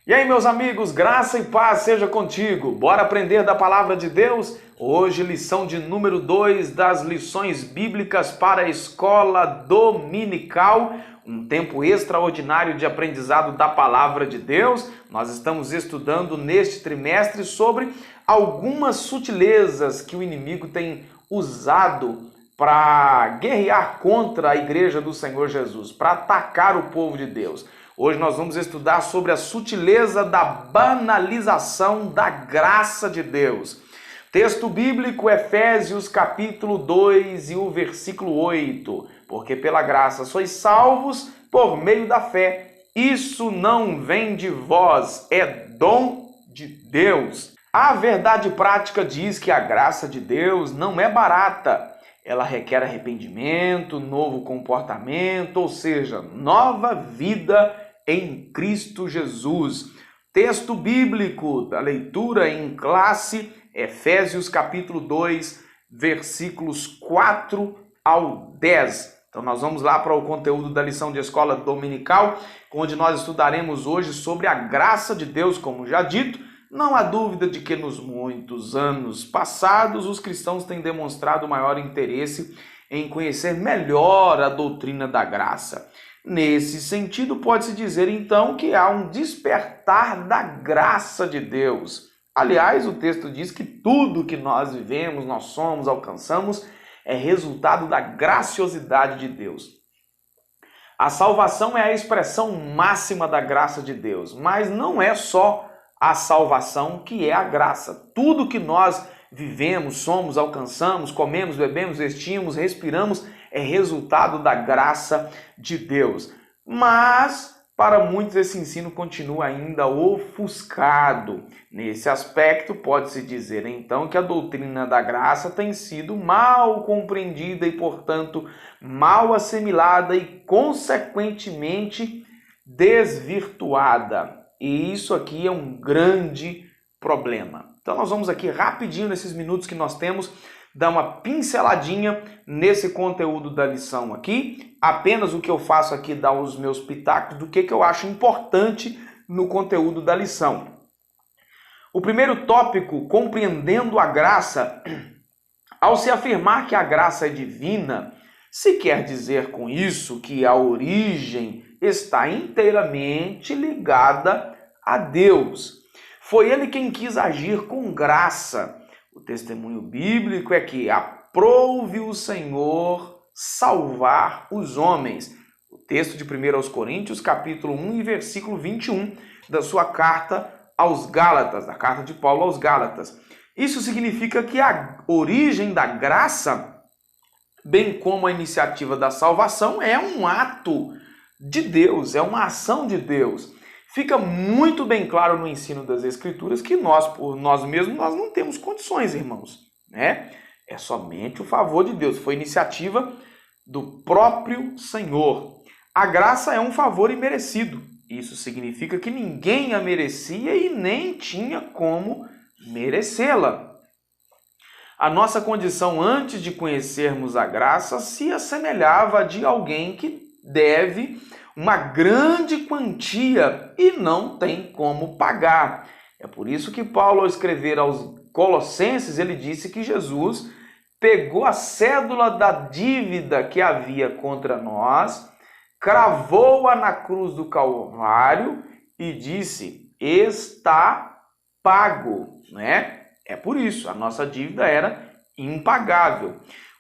E aí, meus amigos, graça e paz seja contigo. Bora aprender da palavra de Deus? Hoje, lição de número 2 das lições bíblicas para a escola dominical, um tempo extraordinário de aprendizado da palavra de Deus. Nós estamos estudando neste trimestre sobre algumas sutilezas que o inimigo tem usado para guerrear contra a igreja do Senhor Jesus, para atacar o povo de Deus. Hoje nós vamos estudar sobre a sutileza da banalização da graça de Deus. Texto bíblico, Efésios capítulo 2 e o versículo 8. Porque pela graça sois salvos por meio da fé. Isso não vem de vós, é dom de Deus. A verdade prática diz que a graça de Deus não é barata. Ela requer arrependimento, novo comportamento, ou seja, nova vida em Cristo Jesus. Texto bíblico da leitura em classe, Efésios capítulo 2, versículos 4 ao 10. Então nós vamos lá para o conteúdo da lição de escola dominical, onde nós estudaremos hoje sobre a graça de Deus, como já dito. Não há dúvida de que nos muitos anos passados os cristãos têm demonstrado maior interesse em conhecer melhor a doutrina da graça. Nesse sentido, pode-se dizer então que há um despertar da graça de Deus. Aliás, o texto diz que tudo que nós vivemos, nós somos, alcançamos, é resultado da graciosidade de Deus. A salvação é a expressão máxima da graça de Deus, mas não é só a salvação que é a graça. Tudo que nós vivemos, somos, alcançamos, comemos, bebemos, vestimos, respiramos, é resultado da graça de Deus. Mas, para muitos, esse ensino continua ainda ofuscado. Nesse aspecto, pode-se dizer, então, que a doutrina da graça tem sido mal compreendida e, portanto, mal assimilada e, consequentemente, desvirtuada. E isso aqui é um grande problema. Então nós vamos aqui rapidinho, nesses minutos que nós temos, dar uma pinceladinha nesse conteúdo da lição aqui. Apenas o que eu faço aqui é dar os meus pitacos do que eu acho importante no conteúdo da lição. O primeiro tópico, compreendendo a graça. Ao se afirmar que a graça é divina, se quer dizer com isso que a origem está inteiramente ligada a Deus. Foi ele quem quis agir com graça. O testemunho bíblico é que aprouve o Senhor salvar os homens. O texto de 1 Coríntios, capítulo 1 e versículo 21 da sua carta aos Gálatas, da carta de Paulo aos Gálatas. Isso significa que a origem da graça, bem como a iniciativa da salvação, é um ato de Deus, é uma ação de Deus. Fica muito bem claro no ensino das Escrituras que nós, por nós mesmos, nós não temos condições, irmãos, né? É somente o favor de Deus, foi iniciativa do próprio Senhor. A graça é um favor imerecido. Isso significa que ninguém a merecia e nem tinha como merecê-la. A nossa condição antes de conhecermos a graça se assemelhava a de alguém que deve uma grande quantia e não tem como pagar. É por isso que Paulo, ao escrever aos Colossenses, ele disse que Jesus pegou a cédula da dívida que havia contra nós, cravou-a na cruz do Calvário e disse: está pago, né? É por isso, a nossa dívida era impagável.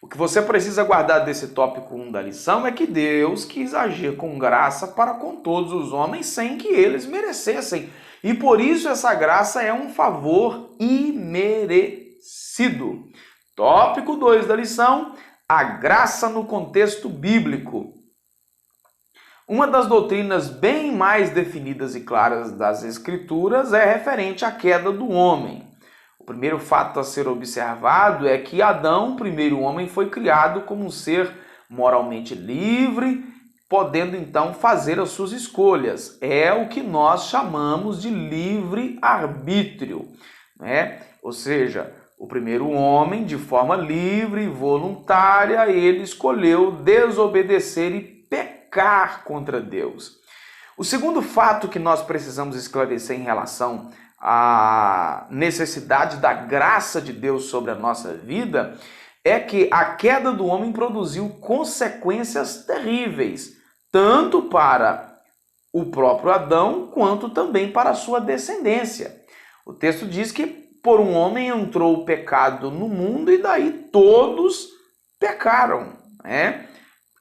O que você precisa guardar desse tópico 1 da lição é que Deus quis agir com graça para com todos os homens sem que eles merecessem. E por isso essa graça é um favor imerecido. Tópico 2 da lição, a graça no contexto bíblico. Uma das doutrinas bem mais definidas e claras das Escrituras é referente à queda do homem. O primeiro fato a ser observado é que Adão, o primeiro homem, foi criado como um ser moralmente livre, podendo então fazer as suas escolhas. É o que nós chamamos de livre-arbítrio, né? Ou seja, o primeiro homem, de forma livre e voluntária, ele escolheu desobedecer e pecar contra Deus. O segundo fato que nós precisamos esclarecer em relação à necessidade da graça de Deus sobre a nossa vida é que a queda do homem produziu consequências terríveis, tanto para o próprio Adão quanto também para a sua descendência. O texto diz que por um homem entrou o pecado no mundo e daí todos pecaram, né?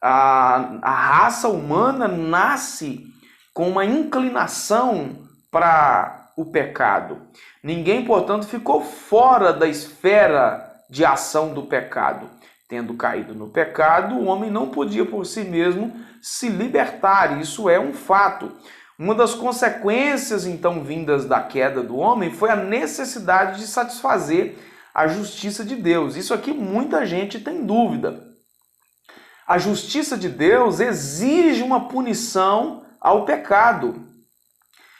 A raça humana nasce com uma inclinação para o pecado. Ninguém, portanto, ficou fora da esfera de ação do pecado. Tendo caído no pecado, o homem não podia por si mesmo se libertar. Isso é um fato. Uma das consequências, então, vindas da queda do homem foi a necessidade de satisfazer a justiça de Deus. Isso aqui muita gente tem dúvida. A justiça de Deus exige uma punição ao pecado.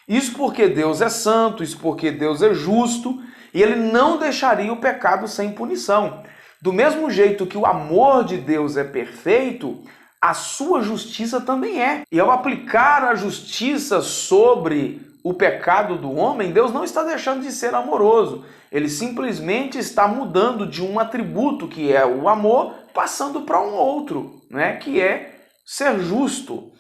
Isso porque Deus é santo, isso porque Deus é justo, e ele não deixaria o pecado sem punição. Do mesmo jeito que o amor de Deus é perfeito, a sua justiça também é. E ao aplicar a justiça sobre o pecado do homem, Deus não está deixando de ser amoroso. Ele simplesmente está mudando de um atributo, que é o amor, passando para um outro, né? Que é ser justo.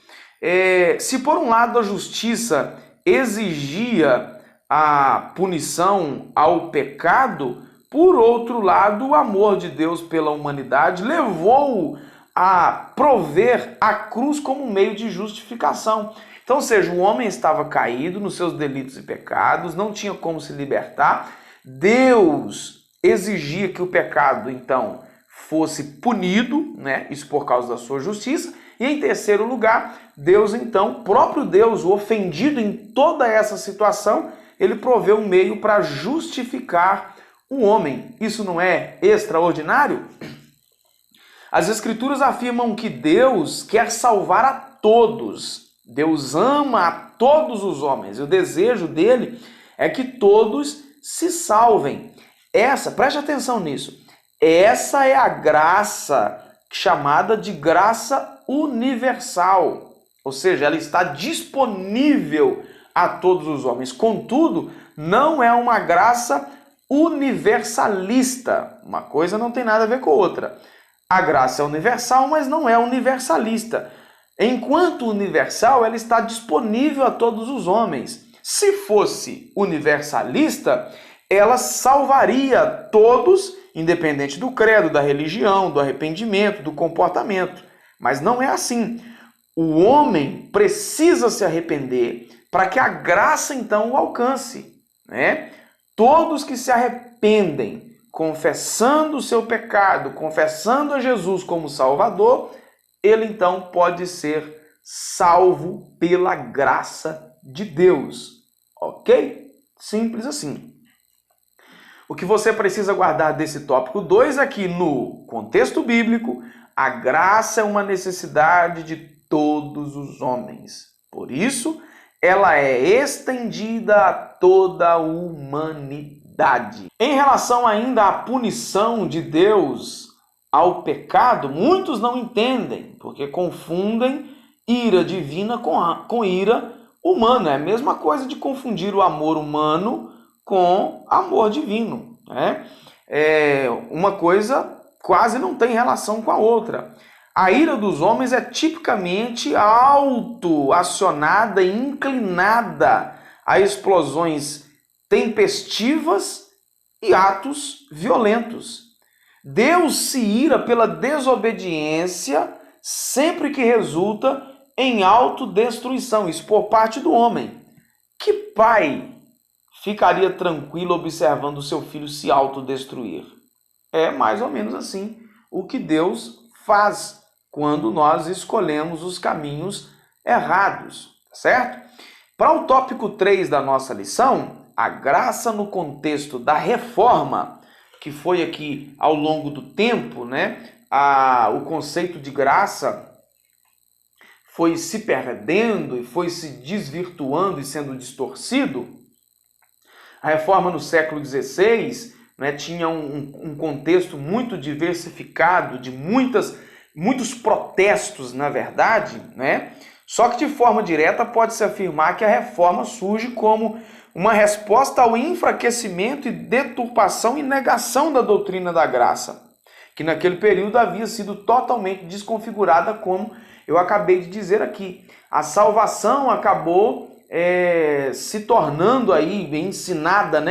Se por um lado a justiça exigia a punição ao pecado, por outro lado o amor de Deus pela humanidade levou a prover a cruz como meio de justificação. Então, ou seja, o homem estava caído nos seus delitos e pecados, não tinha como se libertar. Deus exigia que o pecado, então, fosse punido, né? Isso por causa da sua justiça. E em terceiro lugar, Deus então, próprio Deus, o ofendido em toda essa situação, ele proveu um meio para justificar o homem. Isso não é extraordinário? As Escrituras afirmam que Deus quer salvar a todos. Deus ama a todos os homens. E o desejo dele é que todos se salvem. Preste atenção nisso, essa é a graça chamada de graça universal. Ou seja, ela está disponível a todos os homens. Contudo, não é uma graça universalista. Uma coisa não tem nada a ver com a outra. A graça é universal, mas não é universalista. Enquanto universal, ela está disponível a todos os homens. Se fosse universalista, ela salvaria todos, independente do credo, da religião, do arrependimento, do comportamento. Mas não é assim. O homem precisa se arrepender para que a graça então o alcance, né? Todos que se arrependem, confessando o seu pecado, confessando a Jesus como Salvador, ele então pode ser salvo pela graça de Deus. Ok? Simples assim. O que você precisa guardar desse tópico 2 é que, no contexto bíblico, a graça é uma necessidade de todos os homens. Por isso, ela é estendida a toda a humanidade. Em relação ainda à punição de Deus ao pecado, muitos não entendem, porque confundem ira divina com ira humana. É a mesma coisa de confundir o amor humano com amor divino, né? Uma coisa quase não tem relação com a outra. A ira dos homens é tipicamente autoacionada e inclinada a explosões tempestivas e atos violentos. Deus se ira pela desobediência sempre que resulta em autodestruição, isso por parte do homem. Que pai ficaria tranquilo observando o seu filho se autodestruir? É mais ou menos assim o que Deus faz quando nós escolhemos os caminhos errados, certo? Para o tópico 3 da nossa lição, a graça no contexto da reforma, que foi aqui ao longo do tempo, né? O conceito de graça foi se perdendo e foi se desvirtuando e sendo distorcido. A reforma no século XVI, né, tinha um contexto muito diversificado, de muitos protestos, na verdade, né? Só que de forma direta pode-se afirmar que a reforma surge como uma resposta ao enfraquecimento e deturpação e negação da doutrina da graça, que naquele período havia sido totalmente desconfigurada, como eu acabei de dizer aqui. A salvação acabou se tornando aí ensinada,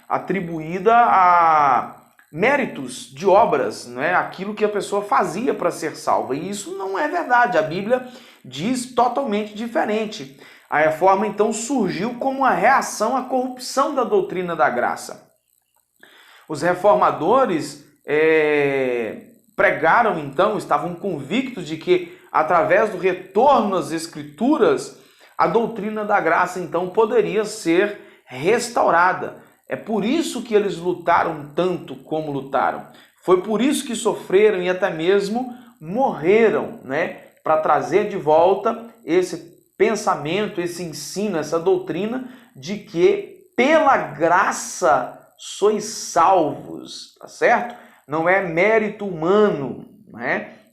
atribuída a méritos de obras, aquilo que a pessoa fazia para ser salva. E isso não é verdade, a Bíblia diz totalmente diferente. A reforma então surgiu como uma reação à corrupção da doutrina da graça. Os reformadores pregaram então, estavam convictos de que através do retorno às Escrituras, a doutrina da graça então poderia ser restaurada. É por isso que eles lutaram tanto como lutaram. Foi por isso que sofreram e até mesmo morreram, para trazer de volta esse pensamento, esse ensino, essa doutrina de que pela graça sois salvos, tá certo? Não é mérito humano,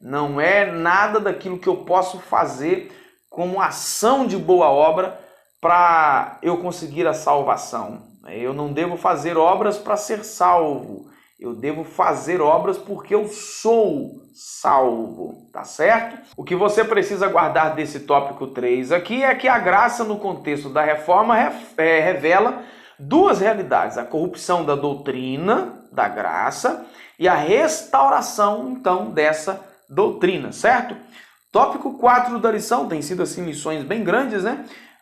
não é nada daquilo que eu posso fazer como ação de boa obra para eu conseguir a salvação. Eu não devo fazer obras para ser salvo, eu devo fazer obras porque eu sou salvo, tá certo? O que você precisa guardar desse tópico 3 aqui é que a graça no contexto da reforma revela duas realidades: a corrupção da doutrina da graça e a restauração, então, dessa doutrina, certo? Tópico 4 da lição, tem sido assim lições bem grandes,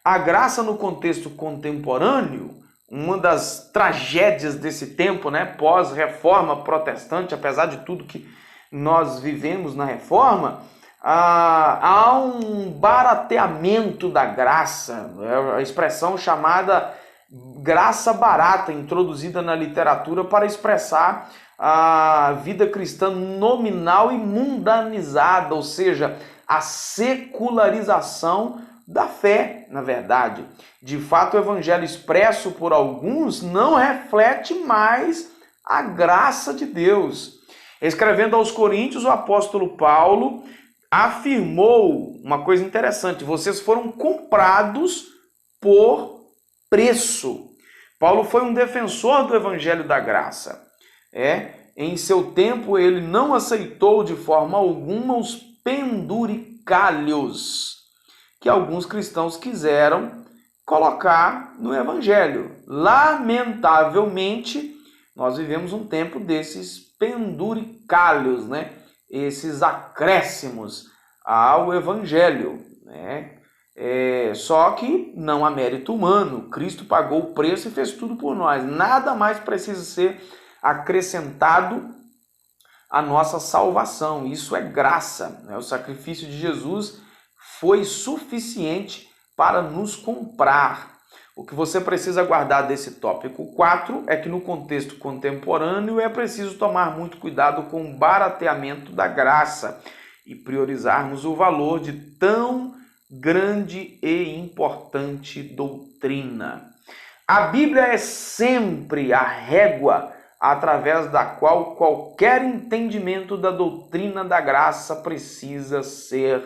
A graça no contexto contemporâneo, uma das tragédias desse tempo, pós-reforma protestante, apesar de tudo que nós vivemos na reforma, há um barateamento da graça, a expressão chamada graça barata, introduzida na literatura para expressar a vida cristã nominal e mundanizada, ou seja, a secularização da fé, na verdade. De fato, o evangelho expresso por alguns não reflete mais a graça de Deus. Escrevendo aos Coríntios, o apóstolo Paulo afirmou uma coisa interessante: vocês foram comprados por preço. Paulo foi um defensor do evangelho da graça. Em seu tempo, ele não aceitou de forma alguma os penduricalhos que alguns cristãos quiseram colocar no evangelho. Lamentavelmente, nós vivemos um tempo desses penduricalhos, esses acréscimos ao evangelho, Só que não há mérito humano. Cristo pagou o preço e fez tudo por nós. Nada mais precisa ser acrescentado à nossa salvação. Isso é graça. O sacrifício de Jesus foi suficiente para nos comprar. O que você precisa guardar desse tópico 4 é que no contexto contemporâneo é preciso tomar muito cuidado com o barateamento da graça e priorizarmos o valor de tão grande e importante doutrina. A Bíblia é sempre a régua através da qual qualquer entendimento da doutrina da graça precisa ser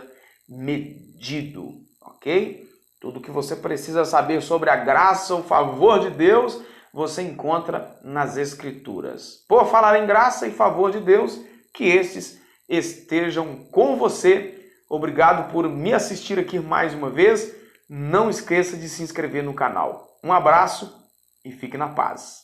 medido, ok? Tudo que você precisa saber sobre a graça, o favor de Deus, você encontra nas Escrituras. Por falar em graça e favor de Deus, que estes estejam com você. Obrigado por me assistir aqui mais uma vez. Não esqueça de se inscrever no canal. Um abraço e fique na paz.